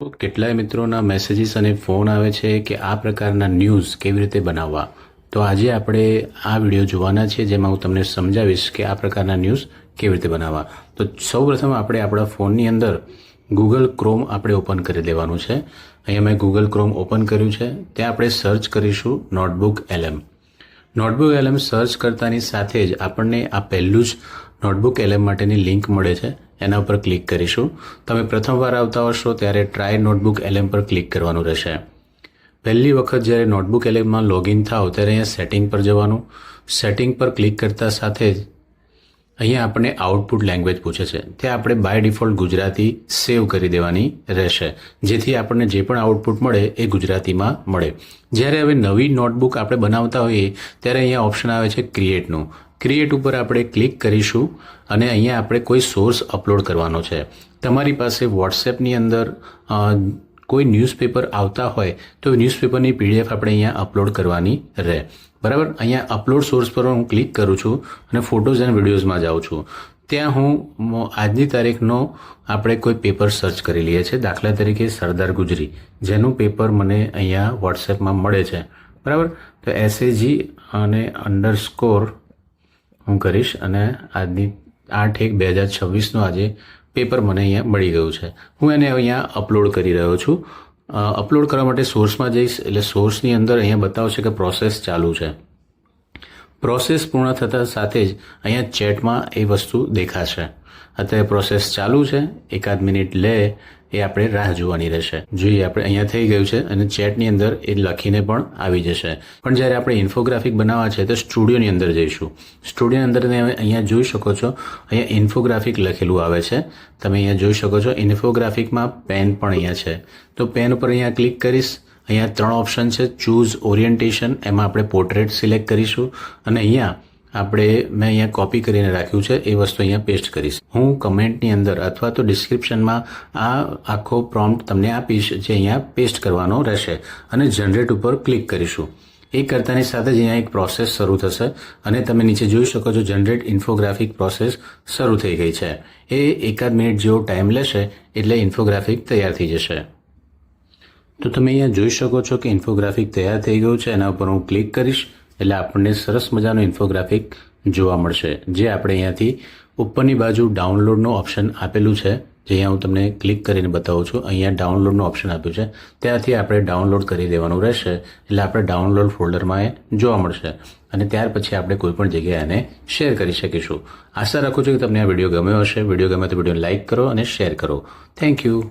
તો કેટલાય મિત્રોના મેસેજીસ અને ફોન આવે છે કે આ પ્રકારના ન્યૂઝ કેવી રીતે બનાવવા. તો આજે આપણે આ વિડીયો જોવાના છીએ જેમાં હું તમને સમજાવીશ કે આ પ્રકારના ન્યૂઝ કેવી રીતે બનાવવા. તો સૌપ્રથમ આપણે આપણા ફોનની અંદર ગૂગલ ક્રોમ આપણે ઓપન કરી દેવાનું છે. અહીંયા મેં ગૂગલ ક્રોમ ઓપન કર્યું છે. ત્યાં આપણે સર્ચ કરીશું notebook LM. Notebook LM search કરતાની સાથે જ આપણને આ પહેલું જ નોટબુક LM માટેની લિંક મળે છે. એના ઉપર ક્લિક કરીશું. તમે પ્રથમવાર આવતા હશો ત્યારે ટ્રાય નોટબુક LM પર ક્લિક કરવાનું રહેશે. પહેલી વખત જ્યારે નોટબુક LMમાં લોગિન થાવ ત્યારે અહીંયા સેટિંગ પર જવાનું. સેટિંગ પર ક્લિક કરતા સાથે જ અહીંયા આપણને આઉટપુટ લેંગ્વેજ પૂછે છે. ત્યાં આપણે બાય ડિફોલ્ટ ગુજરાતી સેવ કરી દેવાની રહેશે, જેથી આપણને જે પણ આઉટપુટ મળે એ ગુજરાતીમાં મળે. જ્યારે હવે નવી નોટબુક આપણે બનાવતા હોઈએ ત્યારે અહીંયા ઓપ્શન આવે છે ક્રિએટનું. ક્રિએટ ઉપર આપણે ક્લિક કરીશું અને અહીંયા આપણે કોઈ સોર્સ અપલોડ કરવાનો છે. તમારી પાસે વોટ્સએપની અંદર કોઈ ન્યૂઝપેપર આવતા હોય તો ન્યૂઝપેપરની PDF આપણે અહીંયા અપલોડ કરવાની રહે. બરાબર, અહીંયા અપલોડ સોર્સ પર હું ક્લિક કરું છું અને ફોટોઝ એન્ડ વિડીયોઝમાં જાઉં છું. ત્યાં હું આજની તારીખનો આપણે કોઈ પેપર સર્ચ કરી લઈએ છીએ. દાખલા તરીકે સરદાર ગુજરી, જેનું પેપર મને અહીંયા વોટ્સએપમાં મળે છે. બરાબર, તો SAG અને અંડરસ્કોર હું કરીશ અને આજની 8/1/2026નું આજે પેપર મને અહીંયા મળી ગયું છે. હું એને અહીંયા અપલોડ કરી રહ્યો છું. અપલોડ કરવા માટે સોર્સમાં જઈશ એટલે સોર્સની અંદર અહીંયા બતાવશે કે પ્રોસેસ ચાલુ છે. પ્રોસેસ પૂર્ણ થતાં સાથે જ અહીંયા ચેટમાં એ વસ્તુ દેખાશે. અત્યારે પ્રોસેસ ચાલુ છે, એકાદ મિનિટ લે એ આપણે રાહ જોવાની રહેશે. જોઈએ, આપણે અહીંયા થઈ ગયું છે અને ચેટની અંદર એ લખીને પણ આવી જશે. પણ જ્યારે આપણે ઇન્ફોગ્રાફિક બનાવવા છે તો સ્ટુડિયોની અંદર જઈશું. સ્ટુડિયોની અંદર અહીંયા જોઈ શકો છો, અહીંયા ઇન્ફોગ્રાફિક લખેલું આવે છે. તમે અહીંયા જોઈ શકો છો. ઇન્ફોગ્રાફિકમાં પેન પણ અહીંયા છે. તો પેન ઉપર અહીંયા ક્લિક કરીશ. અહીંયા 3 ઓપ્શન છે. ચૂઝ ઓરિએન્ટેશન, એમાં આપણે પોર્ટ્રેટ સિલેક્ટ કરીશું અને અહીંયા મેં અહીંયા કોપી કરીને રાખ્યું છે એ વસ્તુ અહીંયા પેસ્ટ કરીશ. હું કમેન્ટની અંદર અથવા તો ડિસ્ક્રિપ્શનમાં આ આખો પ્રોમ્પ્ટ તમને આપીશ, જે અહીંયા પેસ્ટ કરવાનો રહેશે અને જનરેટ ઉપર ક્લિક કરીશું. એ કરતાની સાથે જ અહીંયા એક પ્રોસેસ શરૂ થશે અને તમે નીચે જોઈ શકો છો જનરેટ ઇન્ફોગ્રાફિક પ્રોસેસ શરૂ થઈ ગઈ છે. એ એકાદ મિનિટ જેવો ટાઈમ લેશે એટલે ઇન્ફોગ્રાફિક તૈયાર થઈ જશે. તો તમે અહીંયા જોઈ શકો છો કે ઇન્ફોગ્રાફિક તૈયાર થઈ ગયું છે. એના ઉપર હું ક્લિક કરીશ એટલે આપણને સરસ મજાનું ઇન્ફોગ્રાફિક જોવા મળશે, જે આપણે અહીંયાથી ઉપરની બાજુ ડાઉનલોડનું ઓપ્શન આપેલું છે, જે અહીંયા હું તમને ક્લિક કરીને બતાવું છું. અહીંયા ડાઉનલોડનું ઓપ્શન આપ્યું છે, ત્યાંથી આપણે ડાઉનલોડ કરી દેવાનું રહેશે. એટલે આપણે ડાઉનલોડ ફોલ્ડરમાં એ જોવા મળશે અને ત્યાર પછી આપણે કોઈ પણ જગ્યાએ એને શેર કરી શકીશું. આશા રાખું છું કે તમને આ વિડીયો ગમ્યો હશે. વિડીયો ગમે તો વિડીયો લાઇક કરો અને શેર કરો. Thank you.